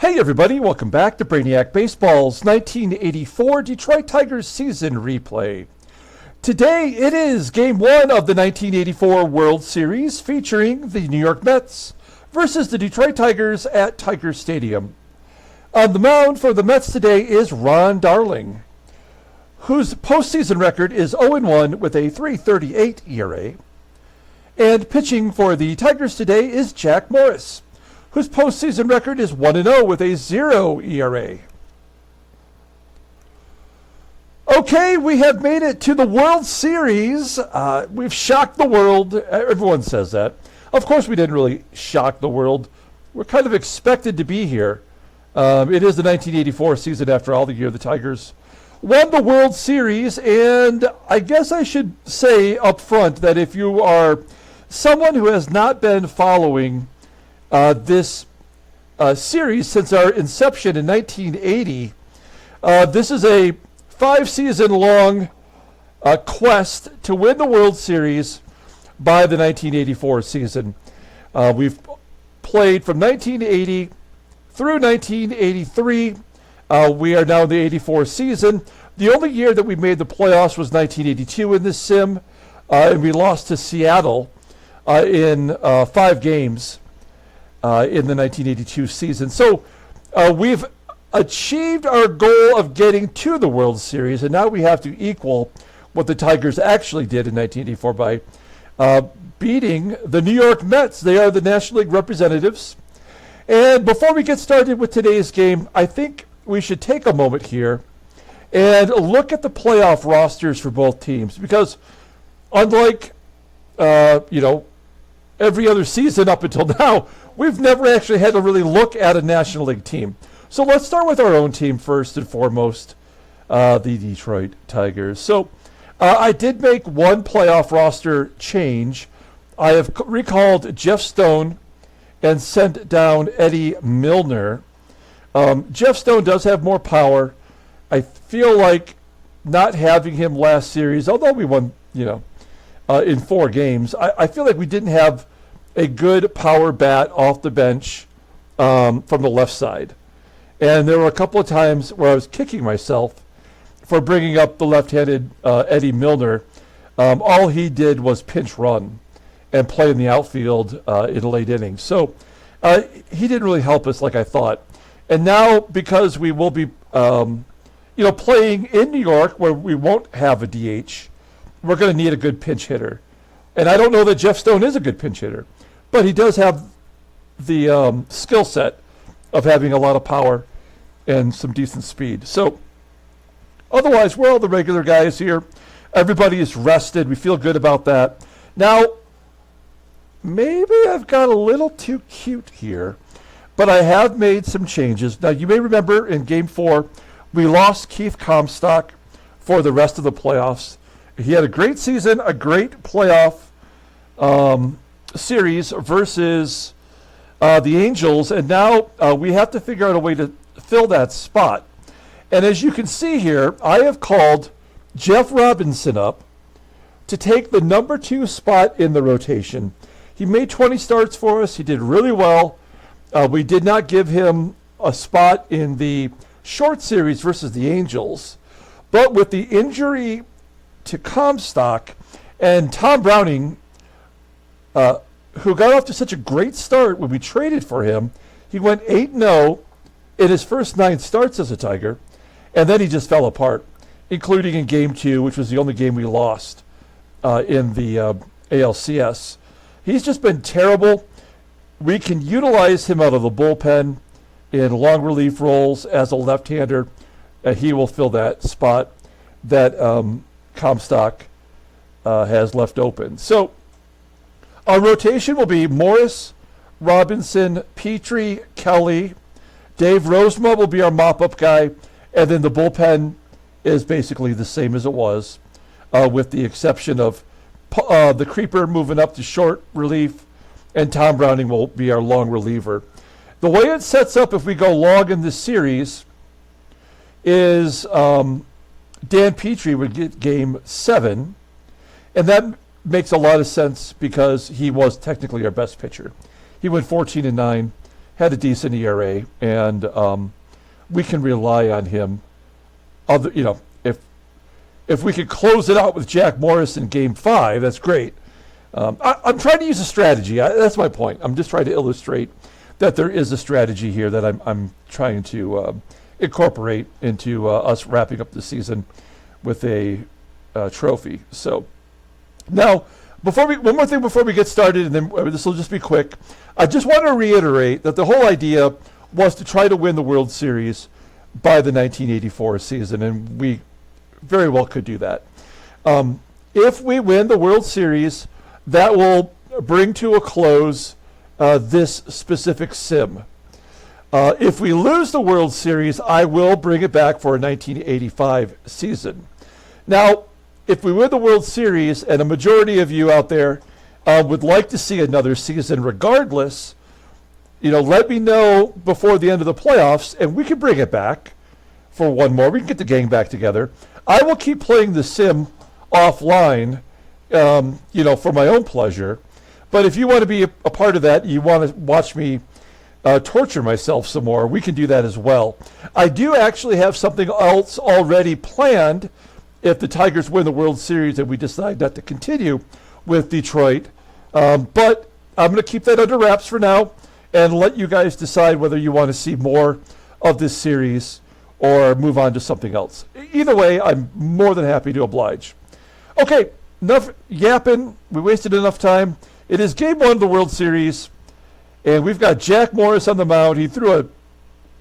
Hey everybody, welcome back to Brainiac Baseball's 1984 Detroit Tigers season replay. Today it is Game 1 of the 1984 World Series featuring the New York Mets versus the Detroit Tigers at Tiger Stadium. On the mound for the Mets today is Ron Darling, whose postseason record is 0-1 with a 3.38 ERA. And pitching for the Tigers today is Jack Morris, whose postseason record is 1-0 with a 0 ERA. Okay, we have made it to the World Series. We've shocked the world. Everyone says that. Of course, we didn't really shock the world. We're kind of expected to be here. It is the 1984 season, after all, the year the Tigers won the World Series. And I guess I should say up front that if you are someone who has not been following this series since our inception in 1980. This is a 5-season-long quest to win the World Series by the 1984 season. We've played from 1980 through 1983. We are now in the 84 season. The only year that we made the playoffs was 1982 in this sim, and we lost to Seattle in 5 games. In the 1982 season. So we've achieved our goal of getting to the World Series, and now we have to equal what the Tigers actually did in 1984 by beating the New York Mets. They are the National League representatives. And before we get started with today's game, I think we should take a moment here and look at the playoff rosters for both teams, because unlike every other season up until now, we've never actually had to really look at a National League team. So let's start with our own team first and foremost, the Detroit Tigers. So I did make one playoff roster change. I have recalled Jeff Stone and sent down Eddie Milner. Jeff Stone does have more power. I feel like not having him last series, although we won, in 4 games, I feel like we didn't have a good power bat off the bench from the left side. And there were a couple of times where I was kicking myself for bringing up the left-handed Eddie Milner. All he did was pinch run and play in the outfield in late innings. So he didn't really help us like I thought. And now, because we will be playing in New York where we won't have a DH, we're going to need a good pinch hitter. And I don't know that Jeff Stone is a good pinch hitter, but he does have the skill set of having a lot of power and some decent speed. So otherwise, we're all the regular guys here. Everybody is rested. We feel good about that. Now, maybe I've got a little too cute here, but I have made some changes. Now, you may remember in Game 4, we lost Keith Comstock for the rest of the playoffs. He had a great season, a great playoff series versus the Angels, and now we have to figure out a way to fill that spot. And as you can see here, I have called Jeff Robinson up to take the number 2 spot in the rotation. He made 20 starts for us. He did really well. We did not give him a spot in the short series versus the Angels, but with the injury to Comstock and Tom Browning, who got off to such a great start when we traded for him, he went 8-0 in his first 9 starts as a Tiger, and then he just fell apart, including in Game 2, which was the only game we lost in the ALCS. He's just been terrible. We can utilize him out of the bullpen in long relief roles as a left-hander, and he will fill that spot that Comstock has left open. So our rotation will be Morris, Robinson, Petrie, Kelly. Dave Rozema will be our mop-up guy, and then the bullpen is basically the same as it was, with the exception of the Creeper moving up to short relief, and Tom Browning will be our long reliever. The way it sets up if we go long in this series is Dan Petrie would get Game 7, and that makes a lot of sense because he was technically our best pitcher. He went 14-9, had a decent ERA, and we can rely on him. If we could close it out with Jack Morris in Game 5, that's great. I'm trying to use a strategy. That's my point. I'm just trying to illustrate that there is a strategy here that I'm trying to incorporate into us wrapping up the season with a trophy. So now, one more thing before we get started, and then this will just be quick. I just want to reiterate that the whole idea was to try to win the World Series by the 1984 season, and we very well could do that. If we win the World Series, that will bring to a close this specific sim. If we lose the World Series, I will bring it back for a 1985 season. Now, if we win the World Series, and a majority of you out there would like to see another season regardless, let me know before the end of the playoffs, and we can bring it back for one more. We can get the gang back together. I will keep playing the sim offline, for my own pleasure. But if you want to be a part of that, you want to watch me torture myself some more, we can do that as well. I do actually have something else already planned if the Tigers win the World Series and we decide not to continue with Detroit. But I'm going to keep that under wraps for now and let you guys decide whether you want to see more of this series or move on to something else. Either way, I'm more than happy to oblige. Okay, enough yapping. We wasted enough time. It is Game 1 of the World Series, and we've got Jack Morris on the mound. He threw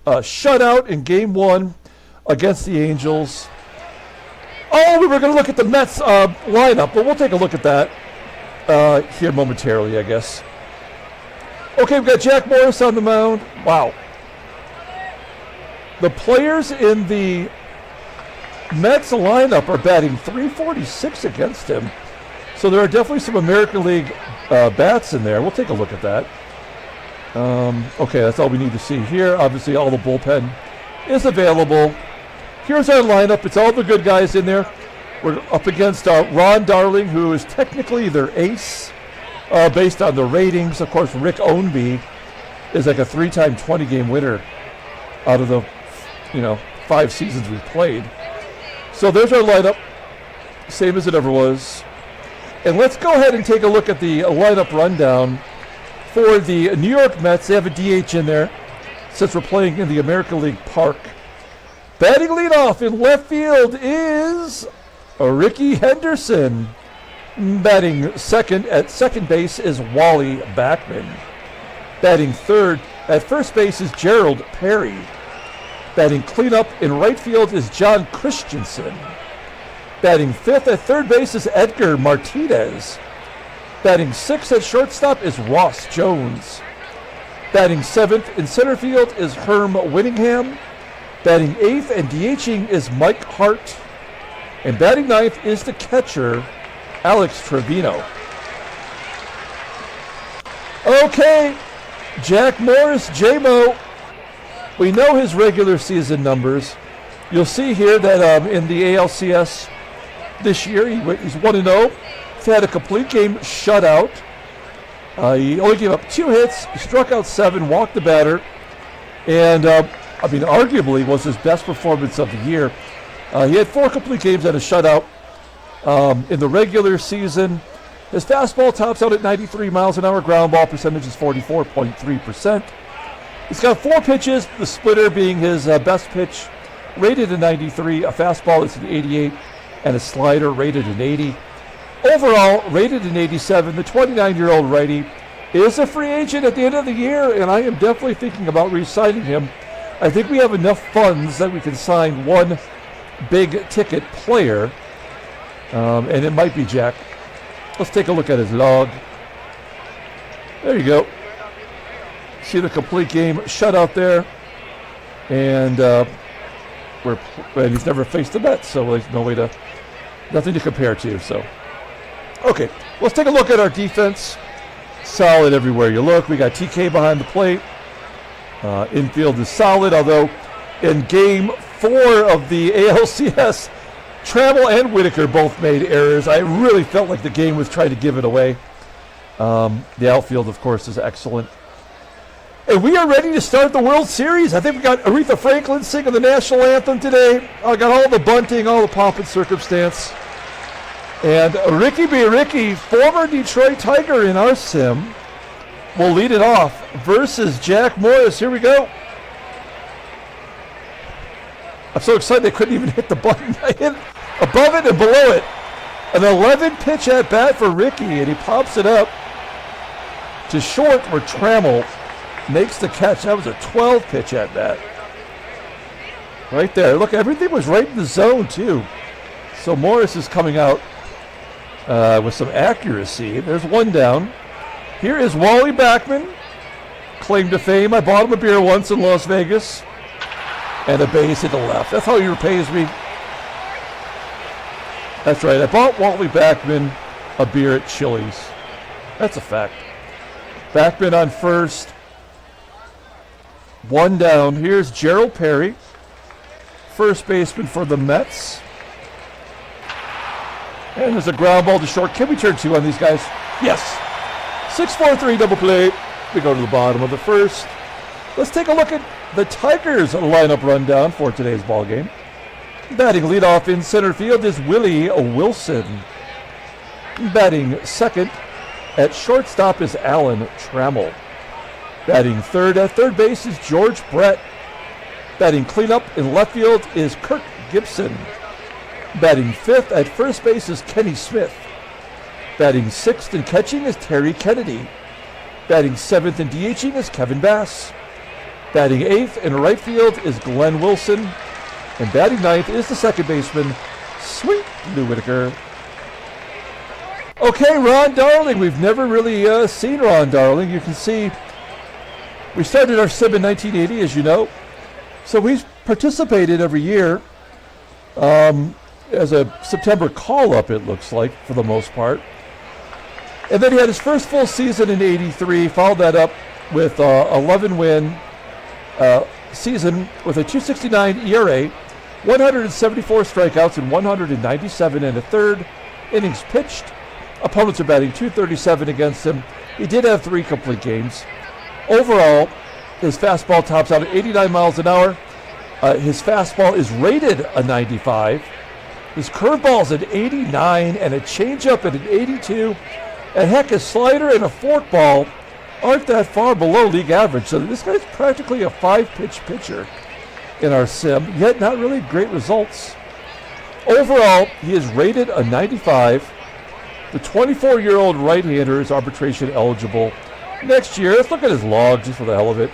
a shutout in Game 1 against the Angels. Oh, we were going to look at the Mets lineup, but we'll take a look at that here momentarily, I guess. Okay, we've got Jack Morris on the mound. Wow. The players in the Mets lineup are batting .346 against him. So there are definitely some American League bats in there. We'll take a look at that. Okay, that's all we need to see here. Obviously, all the bullpen is available. Here's our lineup. It's all the good guys in there. We're up against Ron Darling, who is technically their ace based on the ratings. Of course, Rick Ownby is like a 3-time 20-game winner out of the 5 seasons we've played. So there's our lineup, same as it ever was. And let's go ahead and take a look at the lineup rundown for the New York Mets. They have a DH in there since we're playing in the American League Park. Batting leadoff in left field is Rickey Henderson. Batting second at second base is Wally BACKMAN. Batting third at first base is Gerald Perry. Batting cleanup in right field is John Christensen. Batting fifth at third base is Edgar Martinez. Batting sixth at shortstop is Ross Jones. Batting seventh in center field is Herm Winningham. Batting eighth and DHing is Mike Hart. And batting ninth is the catcher, Alex Trevino. Okay, Jack Morris, J-Mo. We know his regular season numbers. You'll see here that in the ALCS this year, he's 1-0. He's had a complete game shutout. He only gave up 2 hits, struck out 7, walked the batter, and arguably was his best performance of the year. He had 4 complete games and a shutout in the regular season. His fastball tops out at 93 miles an hour. Ground ball percentage is 44.3%. He's got 4 pitches, the splitter being his best pitch, rated at 93, a fastball that's an 88, and a slider rated an 80. Overall, rated an 87, the 29-year-old righty is a free agent at the end of the year, and I am definitely thinking about re-signing him. I think we have enough funds that we can sign one big-ticket player, and it might be Jack. Let's take a look at his log. There you go. See the complete game shutout there, and he's never faced the Mets, so there's nothing to compare to. So, okay, let's take a look at our defense. Solid everywhere you look. We got TK behind the plate. Infield is solid, although in Game 4 of the ALCS, Trammell and Whitaker both made errors. I really felt like the game was trying to give it away. The outfield, of course, is excellent. And we are ready to start the World Series. I think we got Aretha Franklin singing the national anthem today. I got all the bunting, all the pomp and circumstance. And Rickey B. Rickey, former Detroit Tiger in our sim, will lead it off versus Jack Morris. Here we go. I'm so excited I couldn't even hit the button. I hit above it and below it. An 11 pitch at bat for Rickey, and he pops it up to short where Trammell makes the catch. That was a 12 pitch at bat. Right there. Look, everything was right in the zone too. So Morris is coming out with some accuracy. There's one down. Here is Wally BACKMAN, claim to fame. I bought him a beer once in Las Vegas. And a base hit the left. That's how he repays me. That's right. I bought Wally BACKMAN a beer at Chili's. That's a fact. BACKMAN on first. One down. Here's Gerald Perry, first baseman for the Mets. And there's a ground ball to short. Can we turn two on these guys? Yes. 6-4-3 double play. We go to the bottom of the first. Let's take a look at the Tigers lineup rundown for today's ball game. Batting leadoff in center field is Willie Wilson. Batting second at shortstop is Alan Trammell. Batting third at third base is George Brett. Batting cleanup in left field is Kirk GIBSON. Batting fifth at first base is Kenny Smith. Batting sixth and catching is Terry Kennedy. Batting seventh and DHing is Kevin Bass. Batting eighth in right field is Glenn Wilson. And batting ninth is the second baseman, Sweet Lou Whitaker. Okay, Ron Darling. We've never really seen Ron Darling. You can see we started our sim in 1980, as you know. So he's participated every year as a September call-up, it looks like, for the most part. And then he had his first full season in 83, followed that up with 11-win season with a 2.69 ERA, 174 strikeouts, and 197 and a third innings pitched. Opponents are batting .237 against him. He did have 3 complete games. Overall, his fastball tops out at 89 miles an hour. His fastball is rated a 95. His curveball's an 89 and a changeup at an 82. And heck, his slider and a forkball aren't that far below league average. So this guy's practically a 5-pitch pitcher in our sim, yet not really great results. Overall, he is rated a 95. The 24-year-old right-hander is arbitration eligible next year. Let's look at his log just for the hell of it.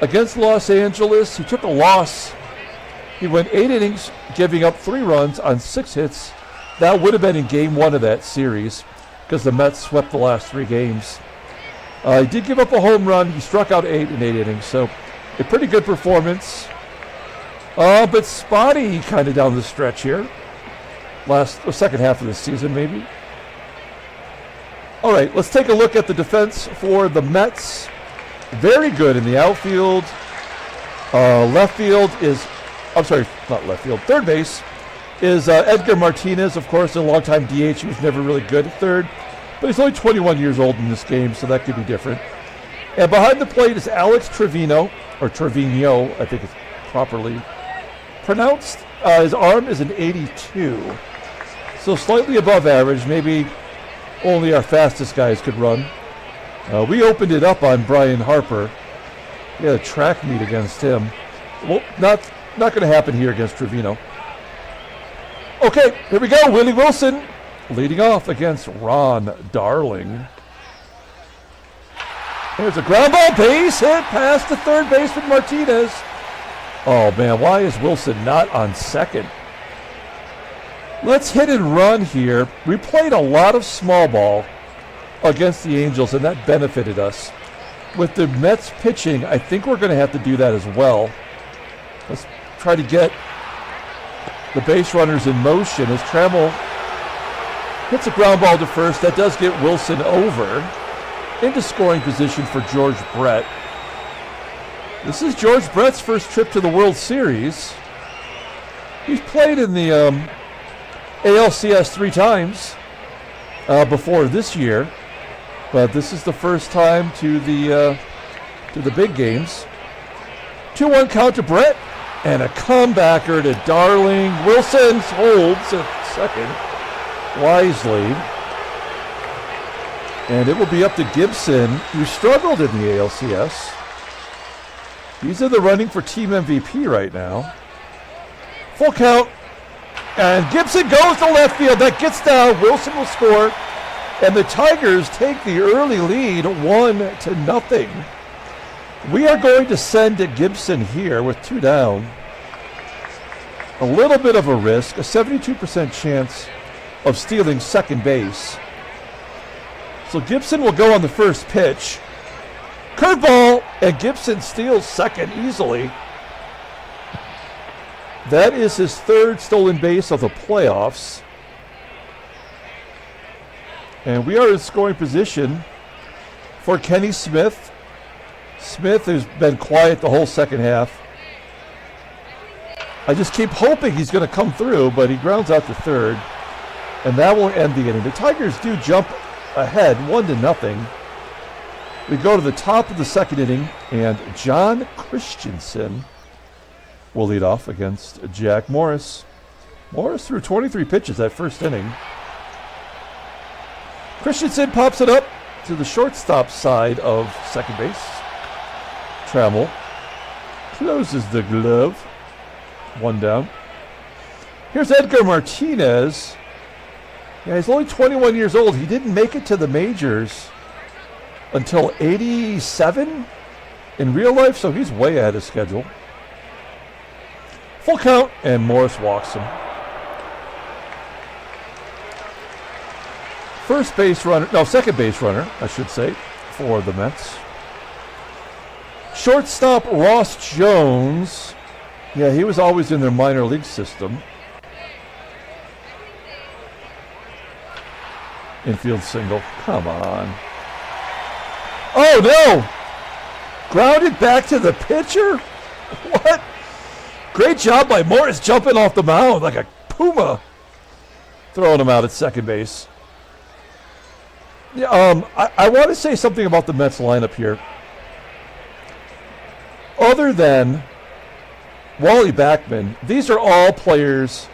Against Los Angeles, he took a loss. He went 8 innings, giving up 3 runs on 6 hits. That would have been in game 1 of that series because the Mets swept the last 3 games. He did give up a home run. He struck out 8 in 8 innings, so a pretty good performance. But spotty kind of down the stretch here. Second half of the season, maybe. All right, let's take a look at the defense for the Mets. Very good in the outfield. Left field is, I'm sorry, not left field. Third base is Edgar Martinez, of course, a longtime DH. He was never really good at third, but he's only 21 years old in this game, so that could be different. And behind the plate is Alex Trevino, or Trevino, I think it's properly pronounced. His arm is an 82, so slightly above average. Maybe only our fastest guys could run. We opened it up on Brian Harper. We had a track meet against him. Well, not going to happen here against Trevino. Okay, here we go. Willie Wilson leading off against Ron Darling. There's a ground ball, base hit past the third baseman Martinez. Oh man, why is Wilson not on second? Let's hit and run here. We played a lot of small ball against the Angels, and that benefited us. With the Mets pitching, I think we're going to have to do that as well. Let's try to get the base runners in motion as Trammell hits a ground ball to first. That does get Wilson over into scoring position for George Brett. This is George Brett's first trip to the World Series. He's played in the ALCS 3 times before this year, but this is the first time to the to the big games. 2-1 count to Brett, and a comebacker to Darling. Wilson holds at second wisely. And it will be up to Gibson, who struggled in the ALCS. He's in the running for team MVP right now. Full count. And Gibson goes to left field. That gets down. Wilson will score. And the Tigers take the early lead 1-0. We are going to send to Gibson here with 2 down. A little bit of a risk. A 72% chance of stealing second base. So Gibson will go on the first pitch. Curveball, and Gibson steals second easily. That is his 3rd stolen base of the playoffs. And we are in scoring position for Kenny Smith. Smith has been quiet the whole second half. I just keep hoping he's going to come through, but he grounds out to third. And that will end the inning. The Tigers do jump ahead 1-0. We go to the top of the second inning, and John Christensen will lead off against Jack Morris. Morris threw 23 pitches that first inning. Christensen pops it up to the shortstop side of second base. Trammell closes the glove. 1 down. Here's Edgar Martinez. Yeah, he's only 21 years old. He didn't make it to the majors until 87 in real life, so he's way ahead of schedule. Full count, and Morris walks him. Second base runner, I should say, for the Mets. Shortstop Ross Jones. Yeah, he was always in their minor league system. Infield single. Come on. Oh, no! Grounded back to the pitcher? What? Great job by Morris jumping off the mound like a puma. Throwing him out at second base. Yeah, I want to say something about the Mets lineup here. Other than Wally BACKMAN, these are all players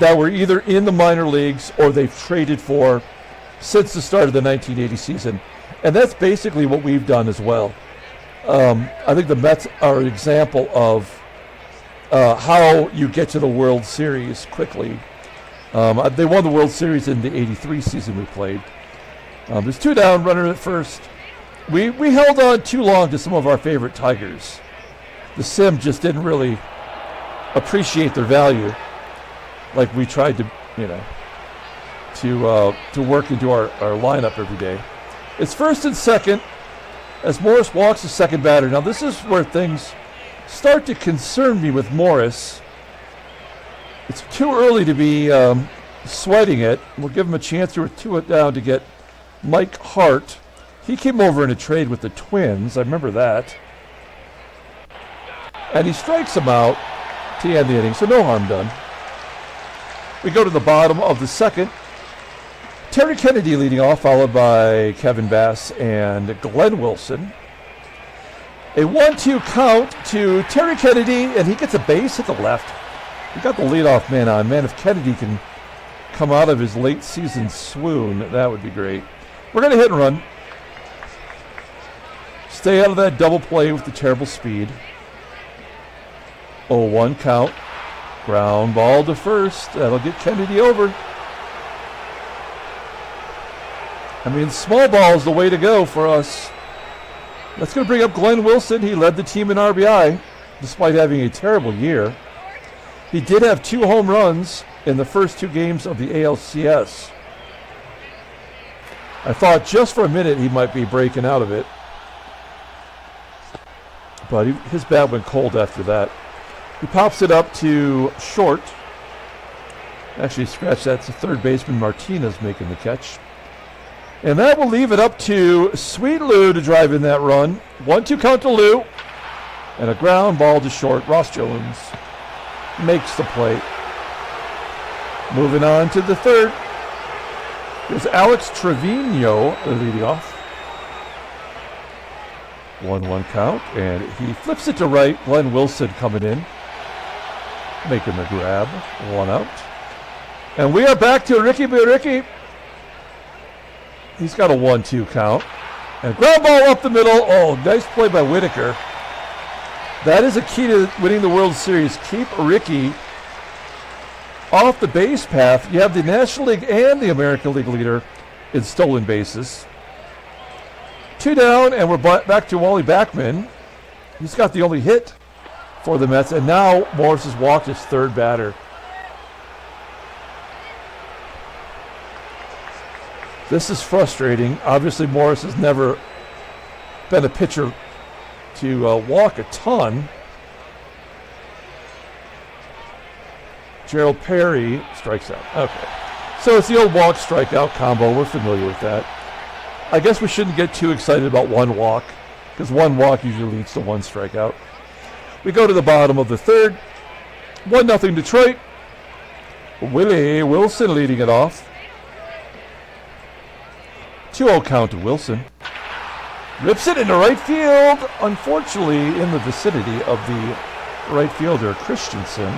that were either in the minor leagues or they've traded for since the start of the 1980 season. And that's basically what we've done as well. I think the Mets are an example of how you get to the World Series quickly. They won the World Series in the 83 season we played. There's 2 down, runner at first. We held on too long to some of our favorite Tigers. The sim just didn't really appreciate their value like we tried to, to work into our lineup every day. It's first and second as Morris walks the second batter. Now this is where things start to concern me with Morris. It's too early to be sweating it. We'll give him a chance here with 2 down to get Mike Hart. He came over in a trade with the Twins. I remember that. And he strikes him out to end the inning, so no harm done. We go to the bottom of the second. Terry Kennedy leading off, followed by Kevin Bass and Glenn Wilson. A 1-2 count to Terry Kennedy, and he gets a base at the left. He got the leadoff man on. Man, if Kennedy can come out of his late season swoon, that would be great. We're going to hit and run. Stay out of that double play with the terrible speed. 0-1 count. Ground ball to first. That'll get Kennedy over. I mean, small ball is the way to go for us. That's going to bring up Glenn Wilson. He led the team in RBI, despite having a terrible year. He did have 2 home runs in the first 2 games of the ALCS. I thought just for a minute he might be breaking out of it. But his bat went cold after that. He pops it up to short. Actually, scratch that. It's the third baseman, Martinez, making the catch. And that will leave it up to Sweet Lou to drive in that run. 1-2 count to Lou. And a ground ball to short. Ross Jones makes the play. Moving on to the third. Here's Alex Trevino leading off. 1-1 count, and he flips it to right. Glenn Wilson coming in, making the grab. 1 out. And we are back to Rickey. He's got a 1-2 count. And ground ball up the middle. Oh, nice play by Whitaker. That is a key to winning the World Series. Keep Rickey off the base path. You have the National League and the American League leader in stolen bases. 2 down, and we're back to Wally BACKMAN. He's got the only hit for the Mets, and now Morris has walked his third batter. This is frustrating. Obviously, Morris has never been a pitcher to walk a ton. Gerald Perry strikes out. Okay. So it's the old walk strikeout combo. We're familiar with that. I guess we shouldn't get too excited about one walk, because one walk usually leads to one strikeout. We go to the bottom of the third. 1-0 Detroit. Willie Wilson leading it off. 2-0 count to Wilson. Rips it into right field. Unfortunately, in the vicinity of the right fielder, Christensen.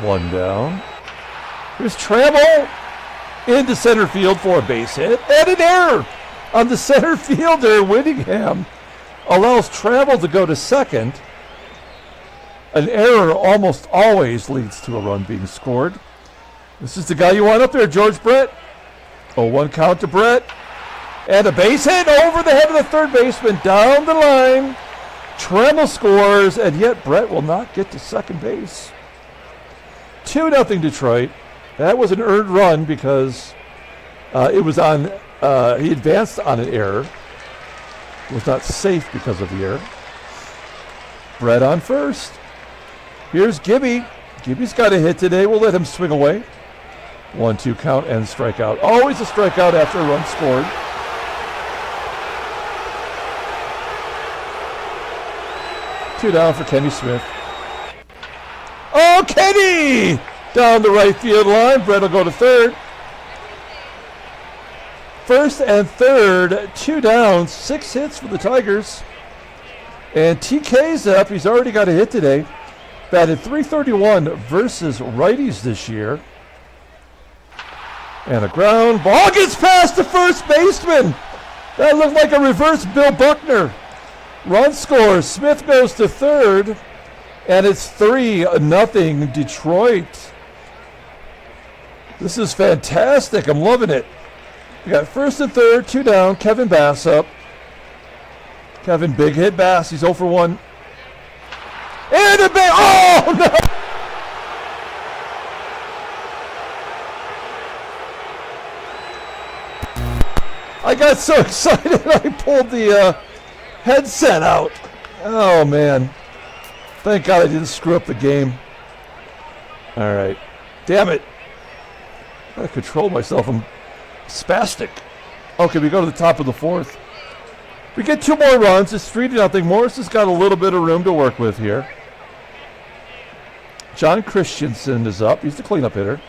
1 down. Here's TRAMMELL into center field for a base hit. And an error on the center fielder. Winningham allows TRAMMELL to go to second. An error almost always leads to a run being scored. This is the guy you want up there, George Brett. 0-1 count to Brett. And a base hit over the head of the third baseman down the line. TRAMMELL scores, and yet Brett will not get to second base. 2-0 Detroit. That was an earned run because it was on, he advanced on an error. It was not safe because of the error. Brett on first. Here's Gibby. Gibby's got a hit today. We'll let him swing away. 1-2 count and strikeout. Always a strikeout after a run scored. Two down for Kenny Smith. Oh, Kenny! Down the right field line. Brett will go to third. First and third, 2 down, 6 hits for the Tigers. And TK's up. He's already got a hit today. Batted .331 versus righties this year. And a ground ball gets past the first baseman. That looked like a reverse Bill Buckner. Run scores. Smith goes to third. And it's 3-0 Detroit. This is fantastic. I'm loving it. We got first and third, 2 down. Kevin Bass up. Kevin, big hit. Bass, he's 0 for 1. And a big, oh no! I got so excited I pulled the headset out. Oh man. Thank God I didn't screw up the game. All right. Damn it. I gotta control myself. I'm spastic. Okay, we go to the top of the fourth. We get 2 more runs. It's 3-0. Morris has got a little bit of room to work with here. John Christensen is up. He's the cleanup hitter.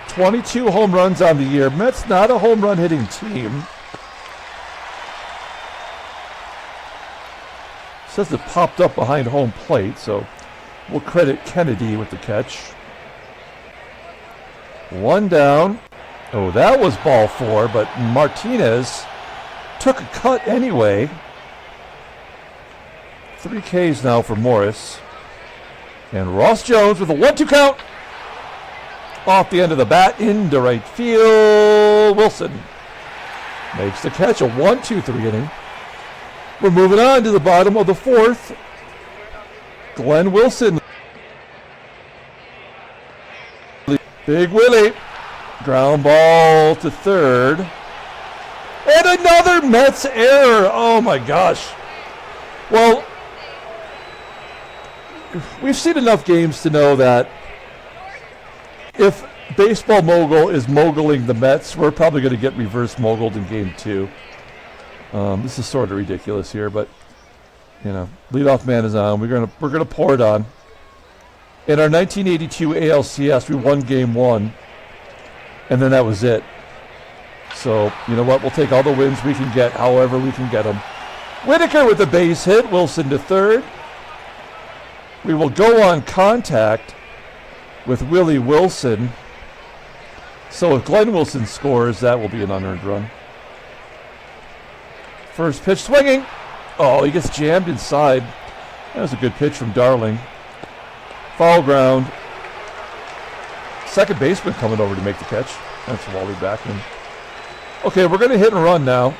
22 home runs on the year. Mets not a home run hitting team. Says it popped up behind home plate, so we'll credit Kennedy with the catch. 1 down. Oh, that was ball 4, but Martinez took a cut anyway. 3 Ks now for Morris. And Ross Jones with a 1-2 count. Off the end of the bat into right field. Wilson makes the catch. A 1-2-3 inning. We're moving on to the bottom of the fourth. Glenn Wilson. Big Willie. Ground ball to third. And another Mets error. Oh my gosh. Well, we've seen enough games to know that if Baseball Mogul is moguling the Mets, we're probably going to get reverse moguled in game 2. This is sort of ridiculous here, but you know, leadoff man is on. We're gonna pour it on. In our 1982 ALCS, we won game 1, and then that was it. So, you know what? We'll take all the wins we can get, however we can get them. Whitaker with a base hit. Wilson to third. We will go on contact with Willie Wilson. So if Glenn Wilson scores, that will be an unearned run. First pitch swinging. Oh, he gets jammed inside. That was a good pitch from Darling. Foul ground. Second baseman coming over to make the catch. That's Wally BACKMAN. Okay, we're going to hit and run now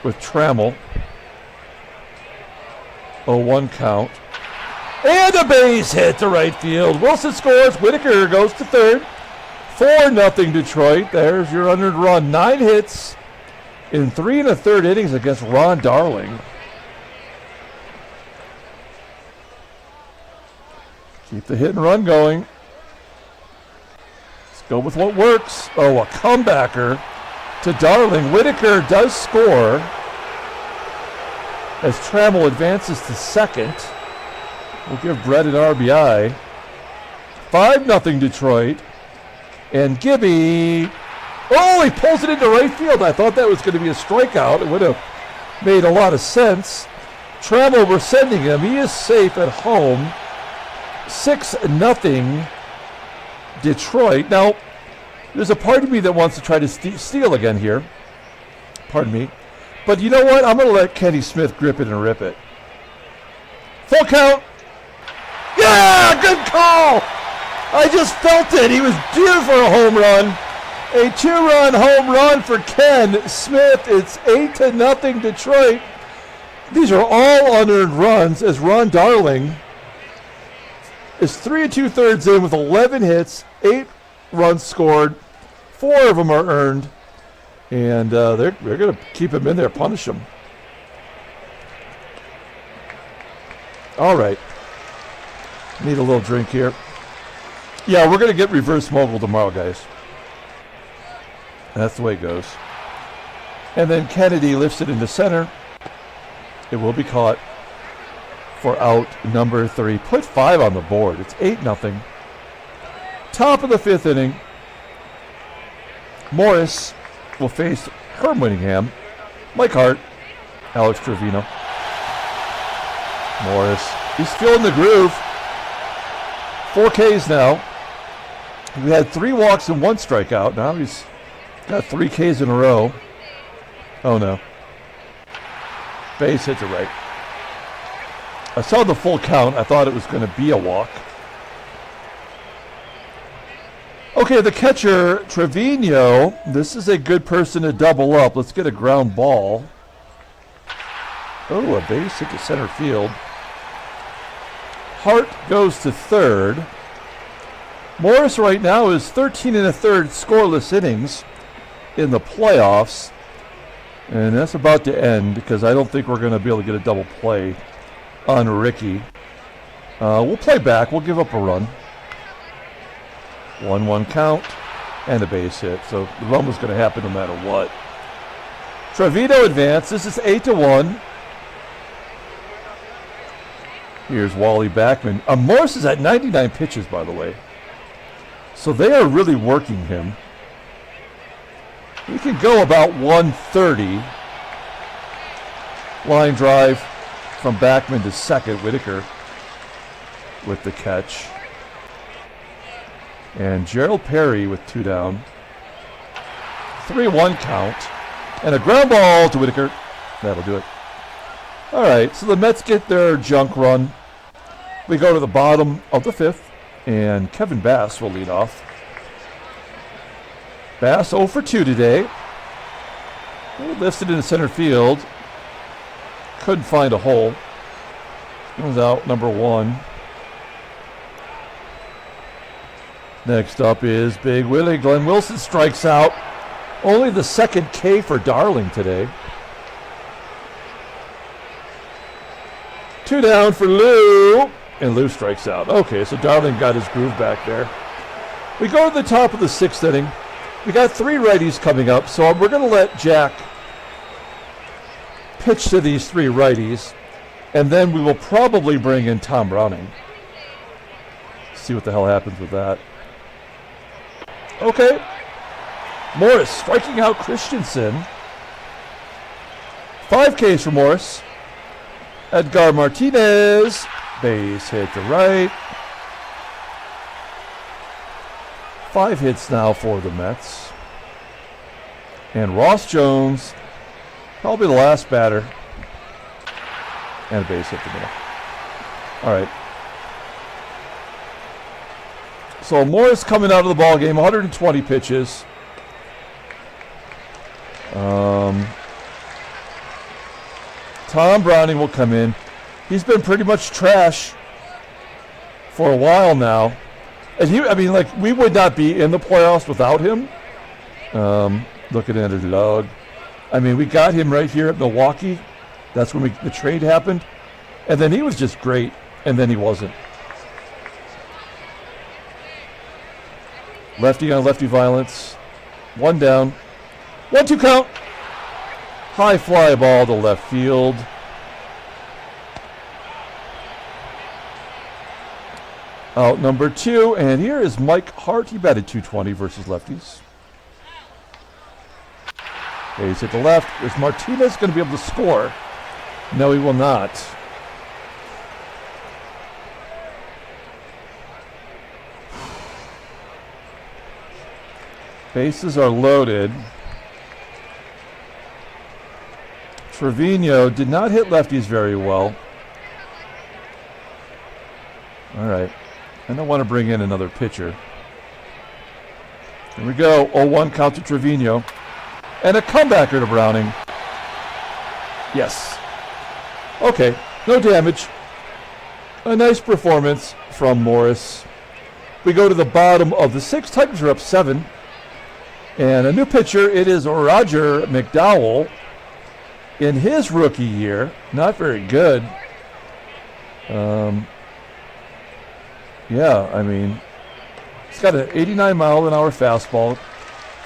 with TRAMMELL. 0-1 count. And a base hit to right field. Wilson scores. Whitaker goes to third. 4-0 Detroit. There's your unearned run. 9 hits in 3 1/3 innings against Ron Darling. Keep the hit and run going. Let's go with what works. Oh, a comebacker to Darling. Whitaker does score as TRAMMELL advances to second. We'll give Brett an RBI. 5-0 Detroit. And Gibby, oh, he pulls it into right field. I thought that was going to be a strikeout. It would have made a lot of sense. TRAMMELL, we're sending him. He is safe at home. 6-0 Detroit. Now, there's a part of me that wants to try to steal again here. Pardon me. But you know what? I'm going to let Kenny Smith grip it and rip it. Full count. Yeah, good call. I just felt it. He was due for a home run. A 2-run home run for Ken Smith. It's 8-0 Detroit. These are all unearned runs as Ron Darling is 3 2/3 in with 11 hits, 8 runs scored. 4 of them are earned. And they're going to keep him in there, punish him. All right. Need a little drink here. Yeah, we're going to get reverse mogul tomorrow, guys. That's the way it goes. And then Kennedy lifts it into center. It will be caught for out number 3. Put 5 on the board. It's 8-0. Top of the 5th inning. Morris will face Herm Winningham. Mike Hart. Alex Trevino. Morris. He's feeling the groove. 4 Ks now. We had 3 walks and 1 strikeout. Now he's got 3 Ks in a row. Oh no. Base hit to right. I saw the full count. I thought it was going to be a walk. Okay, the catcher, Trevino. This is a good person to double up. Let's get a ground ball. Oh, a base hit to center field. Hart goes to third. Morris right now is 13 1/3 scoreless innings in the playoffs. And that's about to end because I don't think we're going to be able to get a double play on Rickey. We'll play back. We'll give up a run. 1-1 count and a base hit. So the run was going to happen no matter what. Trevino advanced. This is 8-1. Here's Wally BACKMAN. Morris is at 99 pitches, by the way. So they are really working him. He can go about 130. Line drive from BACKMAN to second. Whitaker with the catch. And Gerald Perry with 2 down. 3-1 count. And a ground ball to Whitaker. That'll do it. All right, so the Mets get their junk run. We go to the bottom of the 5th, and Kevin Bass will lead off. Bass 0 for 2 today. He lifts it into center field. Couldn't find a hole. Goes out number 1. Next up is Big Willie. Glenn Wilson strikes out. Only the 2nd K for Darling today. 2 down for Lou. And Lou strikes out. Okay, so Darling got his groove back there. We go to the top of the 6th inning. We got 3 righties coming up, so we're going to let Jack pitch to these 3 righties, and then we will probably bring in Tom Browning. See what the hell happens with that. Okay. Morris striking out Christensen. 5 Ks for Morris. Edgar Martinez. Base hit to right. 5 hits now for the Mets. And Ross Jones, probably the last batter. And a base hit to middle. All right. So Morris coming out of the ball game, 120 pitches. Tom Browning will come in. He's been pretty much trash for a while now. And we would not be in the playoffs without him. Looking at his log. We got him right here at Milwaukee. That's when the trade happened. And then he was just great. And then he wasn't. Lefty on lefty violence. 1 down. 1-2 count. High fly ball to left field. Out number 2, and here is Mike Hart. He batted .220 versus lefties. He's hit the left. Is Martinez going to be able to score? No, he will not. Bases are loaded. Trevino did not hit lefties very well. All right. I don't want to bring in another pitcher. Here we go. 0-1 count to Trevino. And a comebacker to Browning. Yes. Okay. No damage. A nice performance from Morris. We go to the bottom of the 6th. Tigers are up 7. And a new pitcher. It is Roger McDowell. In his rookie year, not very good. He's got an 89-mile-an-hour fastball,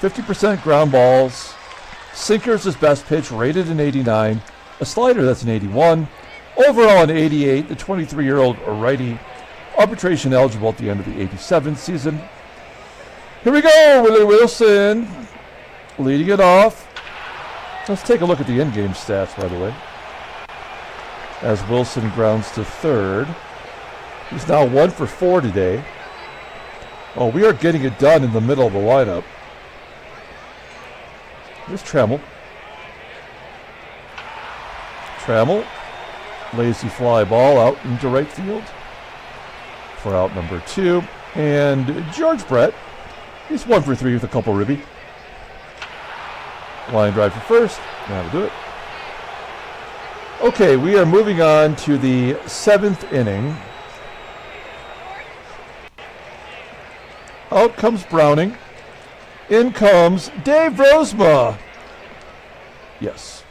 50% ground balls, sinker's his best pitch, rated an 89, a slider that's an 81, overall an 88. The 23-year-old righty, arbitration eligible at the end of the 87 season. Here we go, Willie Wilson leading it off. Let's take a look at the in-game stats, by the way. As Wilson grounds to third. He's now 1 for 4 today. Oh, we are getting it done in the middle of the lineup. Here's Trammell. Trammell. Lazy fly ball out into right field for out number 2. And George Brett. He's 1 for 3 with a couple ribby. Line drive for first. That'll do it. Okay, we are moving on to the 7th inning. Out comes Browning. In comes Dave Rozema. Yes.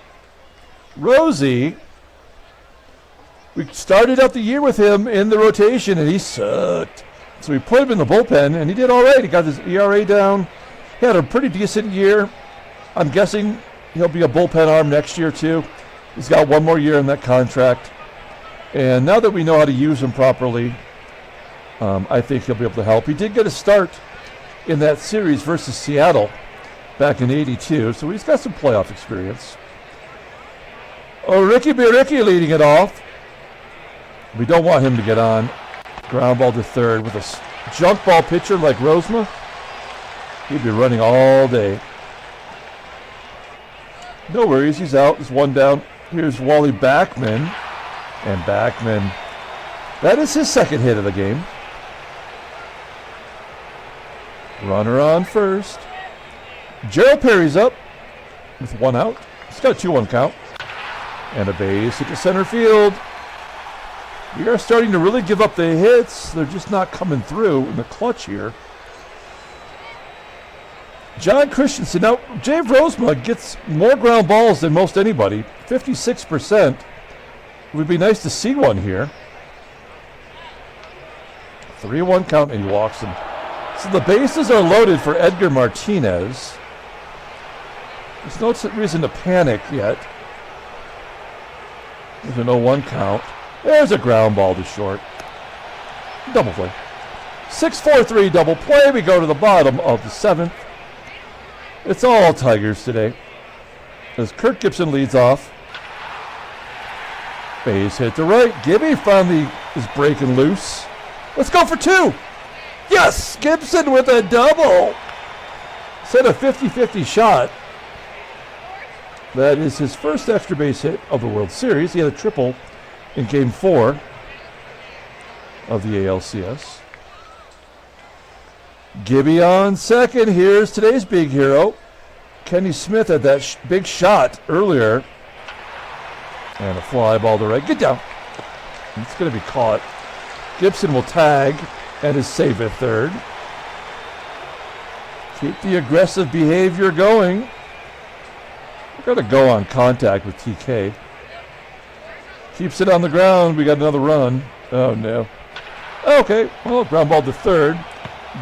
Rosie. We started out the year with him in the rotation, and he sucked. So we put him in the bullpen, and he did all right. He got his ERA down. He had a pretty decent year. I'm guessing he'll be a bullpen arm next year, too. He's got 1 more year in that contract. And now that we know how to use him properly, I think he'll be able to help. He did get a start in that series versus Seattle back in '82, so he's got some playoff experience. Oh, Rickey leading it off. We don't want him to get on. Ground ball to third with a junk ball pitcher like Rozema. He'd be running all day. No worries, he's out. There's 1 down. Here's Wally BACKMAN. And BACKMAN, that is his 2nd hit of the game. Runner on first. Gerald Perry's up with 1 out. He's got a 2-1 count. And a base hit to center field. We are starting to really give up the hits. They're just not coming through in the clutch here. John Christensen. Now, Dave Rozema gets more ground balls than most anybody. 56%. It would be nice to see one here. 3-1 count, and he walks him. So the bases are loaded for Edgar Martinez. There's no reason to panic yet. There's an 0-1 count. There's a ground ball to short. Double play. 6-4-3 double play. We go to the bottom of the 7th. It's all Tigers today. As Kirk Gibson leads off. Base hit to right. Gibby finally is breaking loose. Let's go for 2. Yes! Gibson with a double. Set a 50-50 shot. That is his first extra base hit of the World Series. He had a triple in Game 4 of the ALCS. Gibby on second. Here's today's big hero. Kenny Smith had that big shot earlier. And a fly ball to right. Get down. It's going to be caught. Gibson will tag and is safe at third. Keep the aggressive behavior going. We're going to go on contact with TK. Keeps it on the ground. We got another run. Oh, no. Okay. Well, ground ball to third.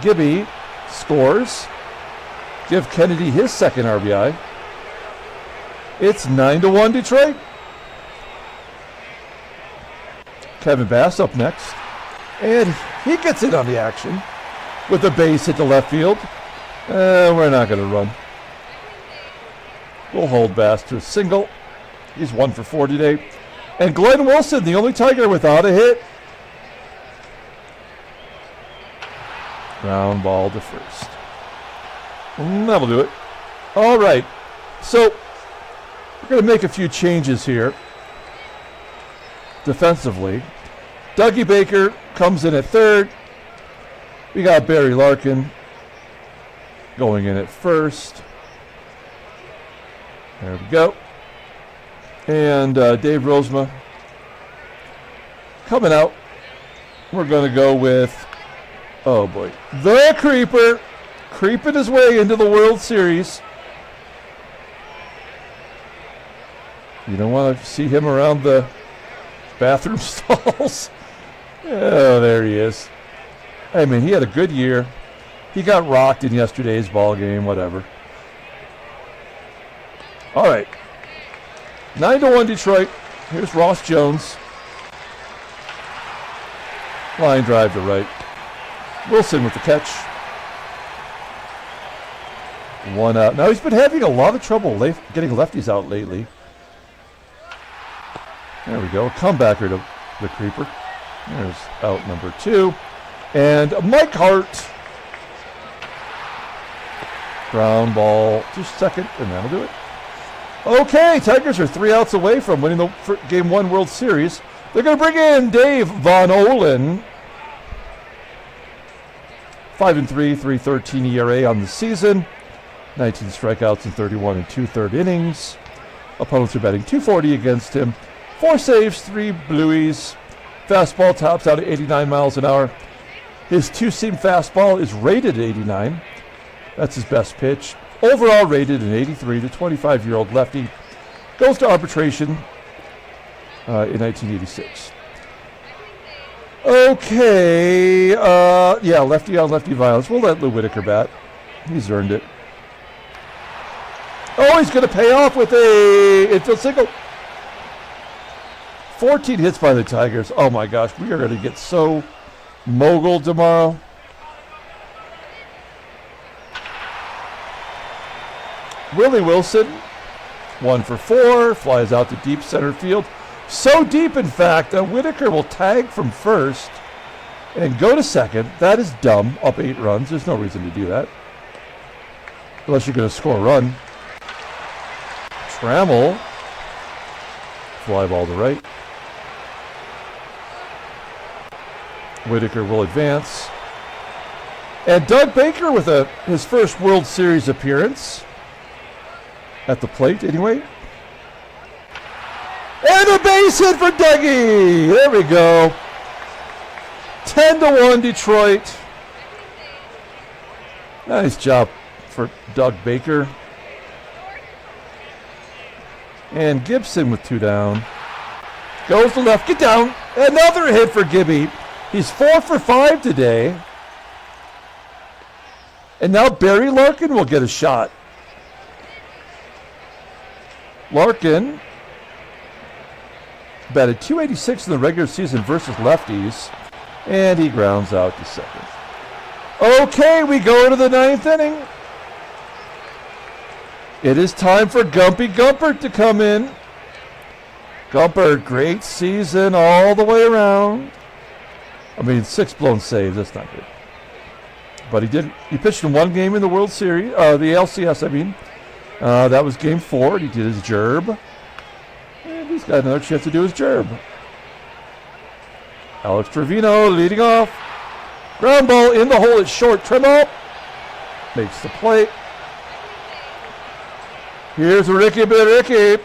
Gibby scores. Give Kennedy his second RBI. It's 9-1 Detroit. Kevin Bass up next. And he gets in on the action with a base hit to left field. We're not going to run. We'll hold Bass to a single. He's 1 for 4 today. And Glenn Wilson, the only Tiger without a hit. Ground ball to first. That'll do it. All right. So we're going to make a few changes here. Defensively. Dougie Baker comes in at third. We got Barry Larkin going in at first. There we go. And Dave Rosema coming out. We're going to go with, oh boy, the Creeper. Creeping his way into the World Series. You don't want to see him around the bathroom stalls. Oh, there he is. I mean, he had a good year. He got rocked in yesterday's ball game, whatever. All right. 9-1 Detroit. Here's Ross Jones. Line drive to right. Wilson with the catch. 1 out. Now, he's been having a lot of trouble getting lefties out lately. There we go. Comebacker to the Creeper. There's out number 2. And Mike Hart. Ground ball to second, and that'll do it. Okay, Tigers are 3 outs away from winning the Game 1 World Series. They're going to bring in Dave Von Olen. 5-3, 3.13 ERA on the season. 19 strikeouts in 31 2/3 innings. Opponents are batting .240 against him. 4 saves, 3 blueys. Fastball tops out at 89 miles an hour. His two-seam fastball is rated at 89. That's his best pitch. Overall rated an 83. The 25-year-old lefty goes to arbitration in 1986. Okay, yeah, lefty on lefty violence. We'll let Lou Whitaker bat. He's earned it. Oh, he's going to pay off with a infield single. 14 hits by the Tigers. Oh my gosh, we are going to get so moguled tomorrow. Willie Wilson, 1 for 4, flies out to deep center field. So deep, in fact, that Whitaker will tag from first and go to second. That is dumb. Up 8 runs. There's no reason to do that. Unless you're going to score a run. Trammell. Fly ball to right. Whitaker will advance. And Doug Baker with his first World Series appearance. At the plate, anyway. And a base hit for Dougie. There we go. 10-1 Detroit. Nice job for Doug Baker. And Gibson with 2 down. Goes to left. Get down. Another hit for Gibby. He's 4 for 5 today. And now Barry Larkin will get a shot. Larkin batted .286 in the regular season versus lefties, and he grounds out to second. Okay, we go to the 9th inning. It is time for Gumpy Gumpert to come in. Gumpert, great season all the way around. I mean, 6 blown saves, that's not good. But he pitched in 1 game in the World Series, the LCS, I mean. That was game 4, and he did his gerb. And he's got another chance to do his gerb. Alex Trevino leading off. Ground ball in the hole, it's short. TRAMMELL makes the play. Here's Rickey, Rickey.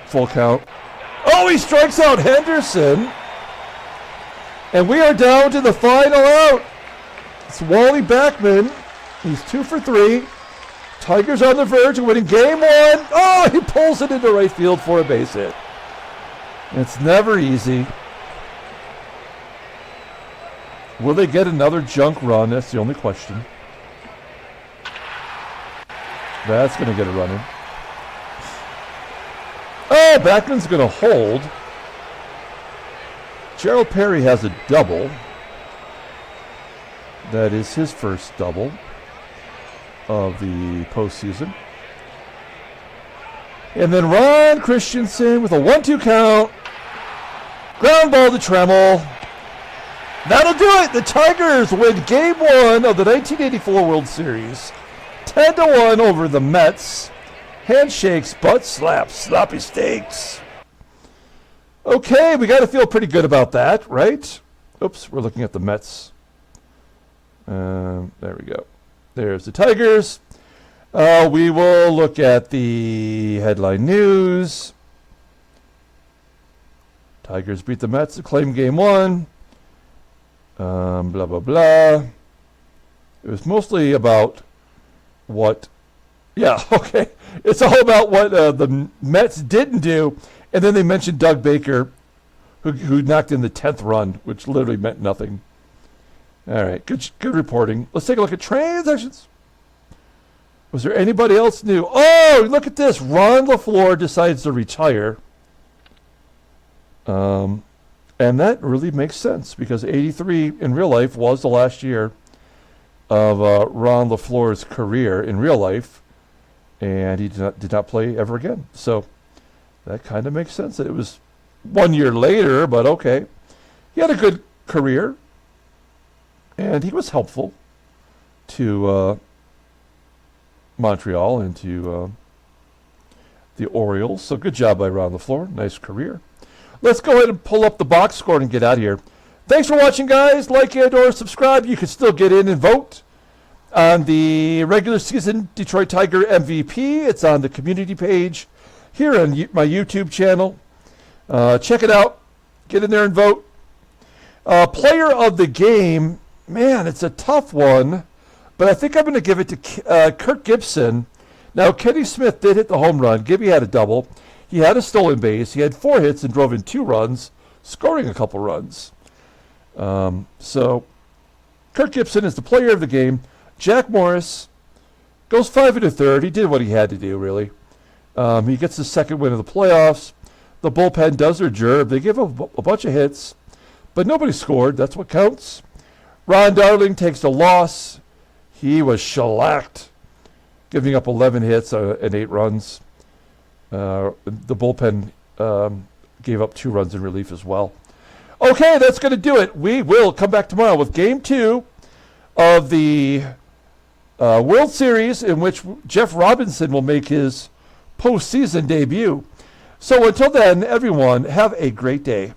Full count. Oh, he strikes out Henderson. And we are down to the final out. It's Wally BACKMAN. He's 2 for 3. Tigers on the verge of winning game 1. Oh, he pulls it into right field for a base hit. It's never easy. Will they get another junk run? That's the only question. That's going to get a run in. Oh, BACKMAN's going to hold. Gerald Perry has a double. That is his first double of the postseason. And then Ron Christensen with a 1-2 count. Ground ball to TRAMMELL. That'll do it. The Tigers win game 1 of the 1984 World Series. 10-1 over the Mets. Handshakes, butt slaps, sloppy steaks. Okay, we got to feel pretty good about that, right? Oops, we're looking at the Mets. There we go. There's the Tigers. We will look at the headline news. Tigers beat the Mets to claim game 1. Blah, blah, blah. It was mostly about what... Yeah, okay. It's all about what the Mets didn't do. And then they mentioned Doug Baker, who knocked in the 10th run, which literally meant nothing. All right, good reporting. Let's take a look at transactions. Was there anybody else new? Oh, look at this. Ron LaFleur decides to retire. And that really makes sense because 83 in real life was the last year of Ron LaFleur's career in real life. And he did not play ever again. So that kind of makes sense. It was 1 year later, but okay. He had a good career. And he was helpful to Montreal and to the Orioles. So good job by Ron LaFleur. Nice career. Let's go ahead and pull up the box score and get out of here. Thanks for watching, guys. Like and or subscribe. You can still get in and vote on the regular season Detroit Tiger MVP. It's on the community page here on my YouTube channel. Check it out. Get in there and vote. Player of the game. Man, it's a tough one, but I think I'm going to give it to Kirk GIBSON. Now, Kenny Smith did hit the home run. Gibby had a double. He had a stolen base. He had 4 hits and drove in 2 runs, scoring a couple runs. So, Kirk GIBSON is the player of the game. Jack Morris goes 5 1/3. He did what he had to do, really. He gets the second win of the playoffs. The bullpen does their job. They give a bunch of hits, but nobody scored. That's what counts. Ron Darling takes a loss. He was shellacked, giving up 11 hits and 8 runs. The bullpen gave up 2 runs in relief as well. Okay, that's going to do it. We will come back tomorrow with Game 2 of the World Series, in which Jeff Robinson will make his postseason debut. So until then, everyone, have a great day.